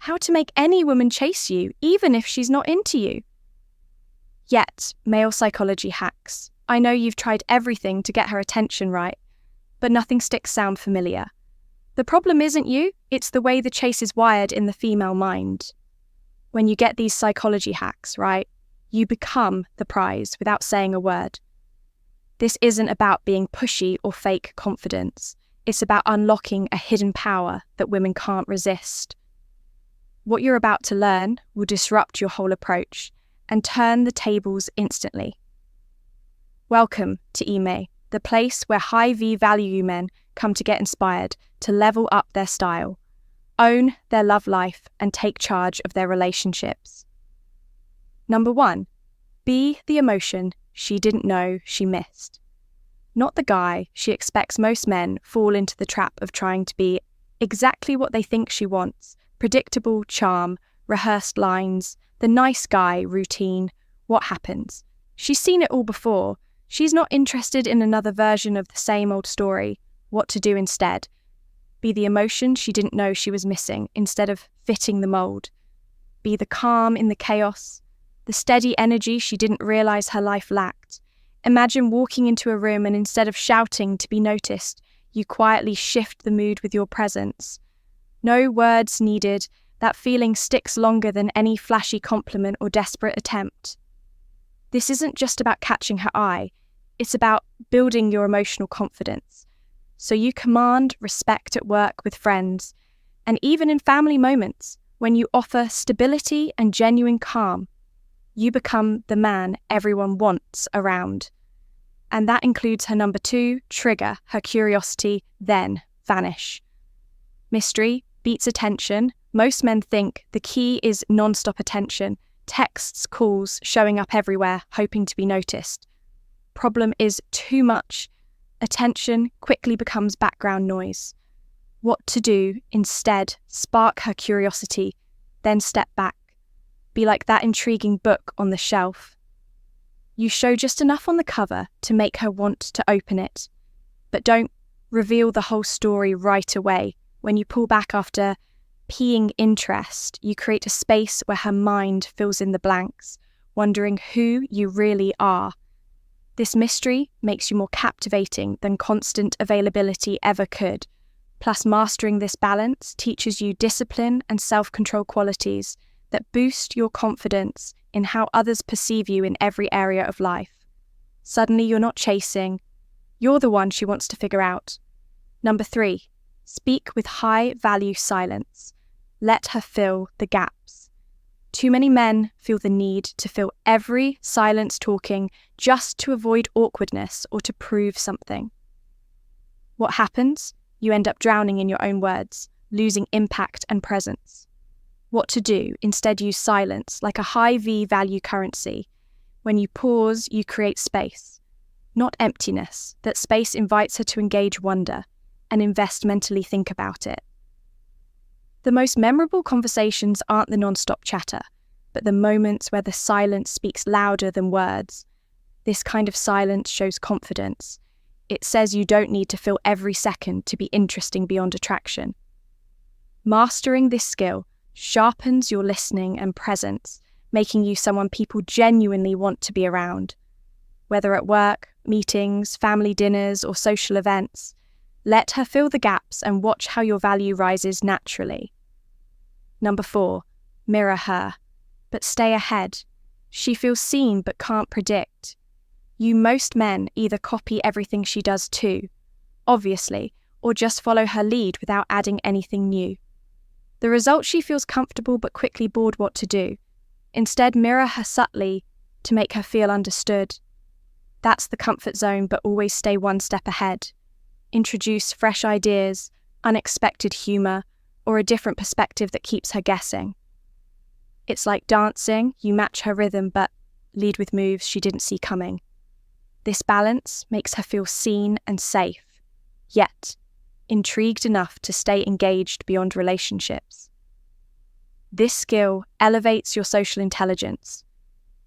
how to make any woman chase you, even if she's not into you. Yet, male psychology hacks. I know you've tried everything to get her attention right, but nothing sticks sound familiar. The problem isn't you, it's the way the chase is wired in the female mind. When you get these psychology hacks right, you become the prize without saying a word. This isn't about being pushy or fake confidence. It's about unlocking a hidden power that women can't resist. What you're about to learn will disrupt your whole approach and turn the tables instantly. Welcome to Ime, the place where high V value men come to get inspired, to level up their style, own their love life, and take charge of their relationships. Number 1, be the emotion she didn't know she missed. Not the guy she expects. Most men fall into the trap of trying to be exactly what they think she wants. Predictable charm, rehearsed lines, the nice guy routine. What happens? She's seen it all before. She's not interested in another version of the same old story. What to do instead? Be the emotion she didn't know she was missing instead of fitting the mold. Be the calm in the chaos, the steady energy she didn't realize her life lacked. Imagine walking into a room and instead of shouting to be noticed, you quietly shift the mood with your presence. No words needed. That feeling sticks longer than any flashy compliment or desperate attempt. This isn't just about catching her eye. It's about building your emotional confidence. So you command respect at work with friends, and even in family moments, when you offer stability and genuine calm, you become the man everyone wants around. And that includes her number 2, trigger her curiosity, then vanish. Mystery beats attention. Most men think the key is non-stop attention, texts, calls, showing up everywhere, hoping to be noticed. Problem is too much. Attention quickly becomes background noise. What to do instead? Spark her curiosity, then step back. Be like that intriguing book on the shelf. You show just enough on the cover to make her want to open it, but don't reveal the whole story right away. When you pull back after peeing interest, you create a space where her mind fills in the blanks, wondering who you really are. This mystery makes you more captivating than constant availability ever could. Plus, mastering this balance teaches you discipline and self-control qualities that boost your confidence in how others perceive you in every area of life. Suddenly you're not chasing, you're the one she wants to figure out. Number 3, speak with high-value silence. Let her fill the gaps. Too many men feel the need to fill every silence talking just to avoid awkwardness or to prove something. What happens? You end up drowning in your own words, losing impact and presence. What to do? Instead, use silence like a high V value currency. When you pause, you create space, not emptiness. That space invites her to engage wonder and invest mentally think about it. The most memorable conversations aren't the non-stop chatter, but the moments where the silence speaks louder than words. This kind of silence shows confidence. It says you don't need to fill every second to be interesting beyond attraction. Mastering this skill sharpens your listening and presence, making you someone people genuinely want to be around. Whether at work, meetings, family dinners, or social events, let her fill the gaps and watch how your value rises naturally. Number 4, mirror her, but stay ahead. She feels seen but can't predict. Most men either copy everything she does too, obviously, or just follow her lead without adding anything new. The result, she feels comfortable but quickly bored what to do. Instead, mirror her subtly to make her feel understood. That's the comfort zone, but always stay one step ahead. Introduce fresh ideas, unexpected humour, or a different perspective that keeps her guessing. It's like dancing, you match her rhythm but lead with moves she didn't see coming. This balance makes her feel seen and safe, yet intrigued enough to stay engaged beyond relationships. This skill elevates your social intelligence,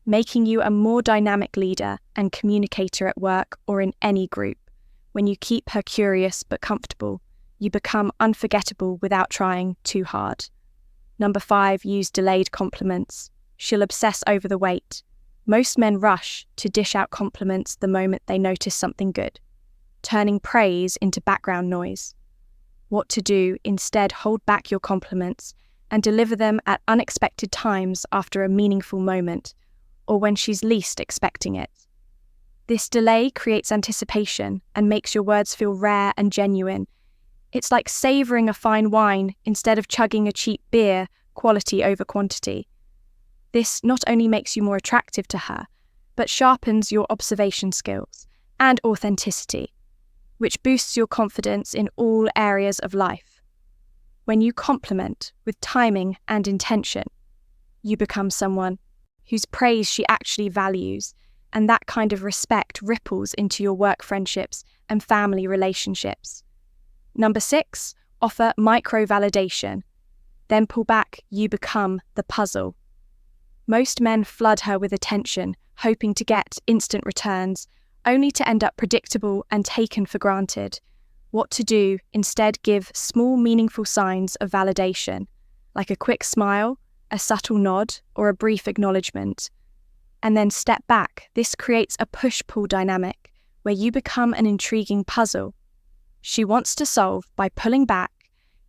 making you a more dynamic leader and communicator at work or in any group. When you keep her curious but comfortable, you become unforgettable without trying too hard. Number 5, use delayed compliments. She'll obsess over the wait. Most men rush to dish out compliments the moment they notice something good, turning praise into background noise. What to do: instead, hold back your compliments and deliver them at unexpected times after a meaningful moment, or when she's least expecting it. This delay creates anticipation and makes your words feel rare and genuine. It's like savouring a fine wine instead of chugging a cheap beer, quality over quantity. This not only makes you more attractive to her, but sharpens your observation skills and authenticity, which boosts your confidence in all areas of life. When you compliment with timing and intention, you become someone whose praise she actually values, and that kind of respect ripples into your work friendships and family relationships. Number 6, offer micro-validation. Then pull back, you become the puzzle. Most men flood her with attention, hoping to get instant returns, only to end up predictable and taken for granted. What to do: instead, give small, meaningful signs of validation, like a quick smile, a subtle nod, or a brief acknowledgement. And then step back. This creates a push-pull dynamic, where you become an intriguing puzzle she wants to solve. By pulling back,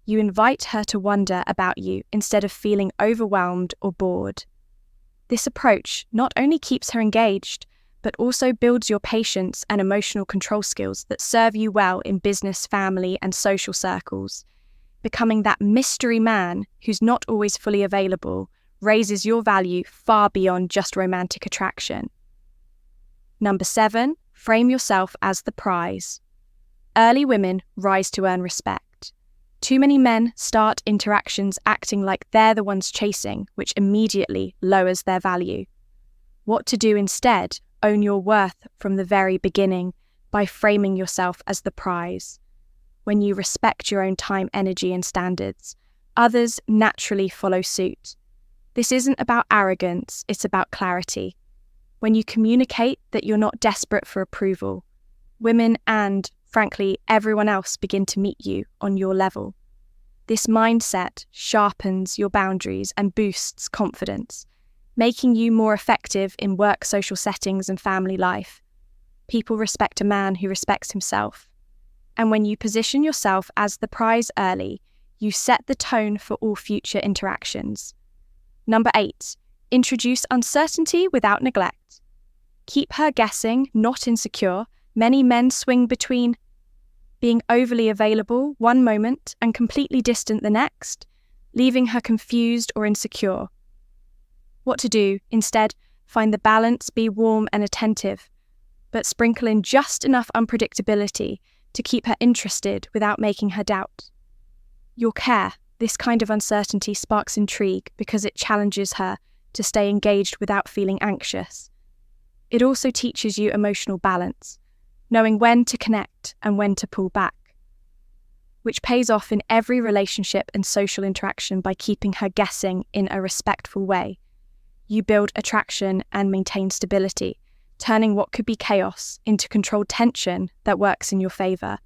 you invite her to wonder about you instead of feeling overwhelmed or bored. This approach not only keeps her engaged, but also builds your patience and emotional control skills that serve you well in business, family, and social circles. Becoming that mystery man who's not always fully available raises your value far beyond just romantic attraction. Number 7, frame yourself as the prize. Early women rise to earn respect. Too many men start interactions acting like they're the ones chasing, which immediately lowers their value. What to do instead: own your worth from the very beginning by framing yourself as the prize. When you respect your own time, energy, and standards, others naturally follow suit. This isn't about arrogance, it's about clarity. When you communicate that you're not desperate for approval, women and, frankly, everyone else begin to meet you on your level. This mindset sharpens your boundaries and boosts confidence, making you more effective in work, social settings, and family life. People respect a man who respects himself. And when you position yourself as the prize early, you set the tone for all future interactions. Number 8, introduce uncertainty without neglect. Keep her guessing, not insecure. Many men swing between being overly available one moment and completely distant the next, leaving her confused or insecure. What to do? Instead, find the balance, be warm and attentive, but sprinkle in just enough unpredictability to keep her interested without making her doubt. Your care. This kind of uncertainty sparks intrigue because it challenges her to stay engaged without feeling anxious. It also teaches you emotional balance, knowing when to connect and when to pull back, which pays off in every relationship and social interaction by keeping her guessing in a respectful way. You build attraction and maintain stability, turning what could be chaos into controlled tension that works in your favour.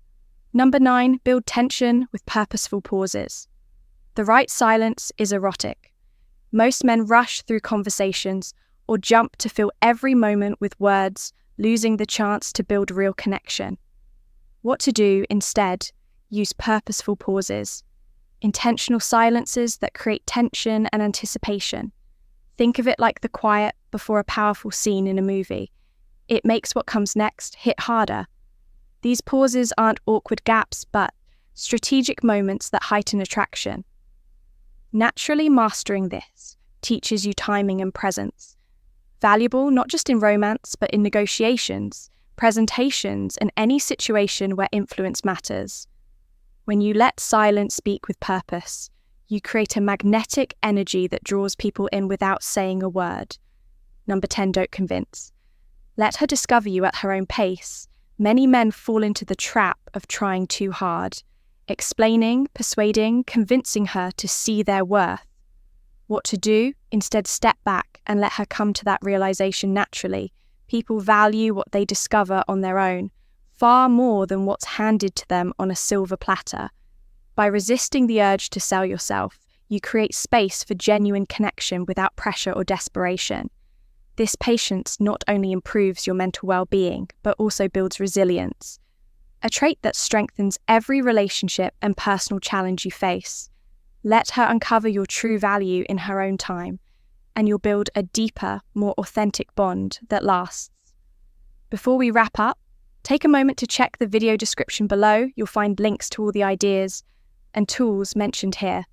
Number 9, build tension with purposeful pauses. The right silence is erotic. Most men rush through conversations or jump to fill every moment with words, losing the chance to build real connection. What to do instead? Use purposeful pauses, intentional silences that create tension and anticipation. Think of it like the quiet before a powerful scene in a movie. It makes what comes next hit harder. These pauses aren't awkward gaps, but strategic moments that heighten attraction. Naturally mastering this teaches you timing and presence. Valuable not just in romance, but in negotiations, presentations, and any situation where influence matters. When you let silence speak with purpose, you create a magnetic energy that draws people in without saying a word. Number 10, don't convince. Let her discover you at her own pace. Many men fall into the trap of trying too hard, explaining, persuading, convincing her to see their worth. What to do? Instead, step back and let her come to that realization naturally. People value what they discover on their own, far more than what's handed to them on a silver platter. By resisting the urge to sell yourself, you create space for genuine connection without pressure or desperation. This patience not only improves your mental well-being, but also builds resilience, a trait that strengthens every relationship and personal challenge you face. Let her uncover your true value in her own time, and you'll build a deeper, more authentic bond that lasts. Before we wrap up, take a moment to check the video description below. You'll find links to all the ideas and tools mentioned here.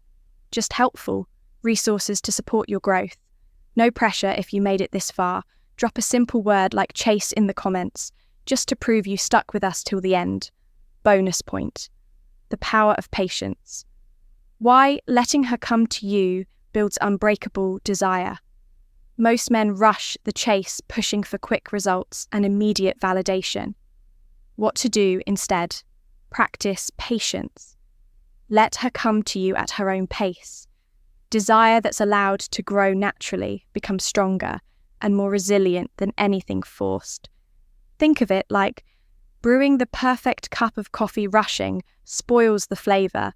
Just helpful resources to support your growth. No pressure if you made it this far. Drop a simple word like chase in the comments, just to prove you stuck with us till the end. Bonus point: the power of patience. Why letting her come to you builds unbreakable desire. Most men rush the chase, pushing for quick results and immediate validation. What to do instead? Practice patience. Let her come to you at her own pace. Desire that's allowed to grow naturally becomes stronger and more resilient than anything forced. Think of it like brewing the perfect cup of coffee. Rushing spoils the flavor,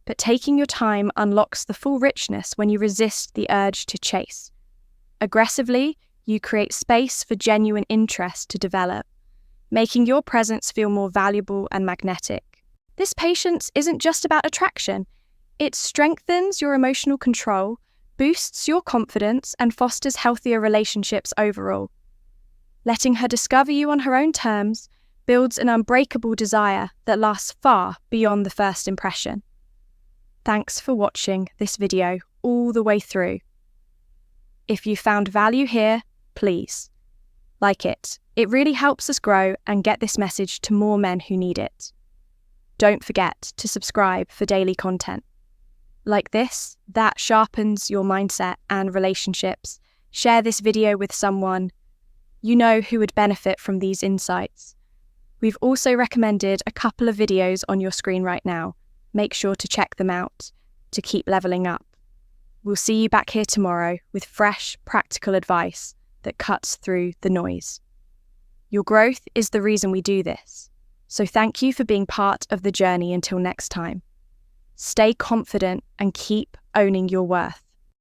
but taking your time unlocks the full richness when you resist the urge to chase. Aggressively, you create space for genuine interest to develop, making your presence feel more valuable and magnetic. This patience isn't just about attraction. It strengthens your emotional control, boosts your confidence, and fosters healthier relationships overall. Letting her discover you on her own terms builds an unbreakable desire that lasts far beyond the first impression. Thanks for watching this video all the way through. If you found value here, please like it. It really helps us grow and get this message to more men who need it. Don't forget to subscribe for daily content like this that sharpens your mindset and relationships. Share this video with someone you know who would benefit from these insights. We've also recommended a couple of videos on your screen right now. Make sure to check them out to keep leveling up. We'll see you back here tomorrow with fresh, practical advice that cuts through the noise. Your growth is the reason we do this. So thank you for being part of the journey. Until next time, stay confident and keep owning your worth.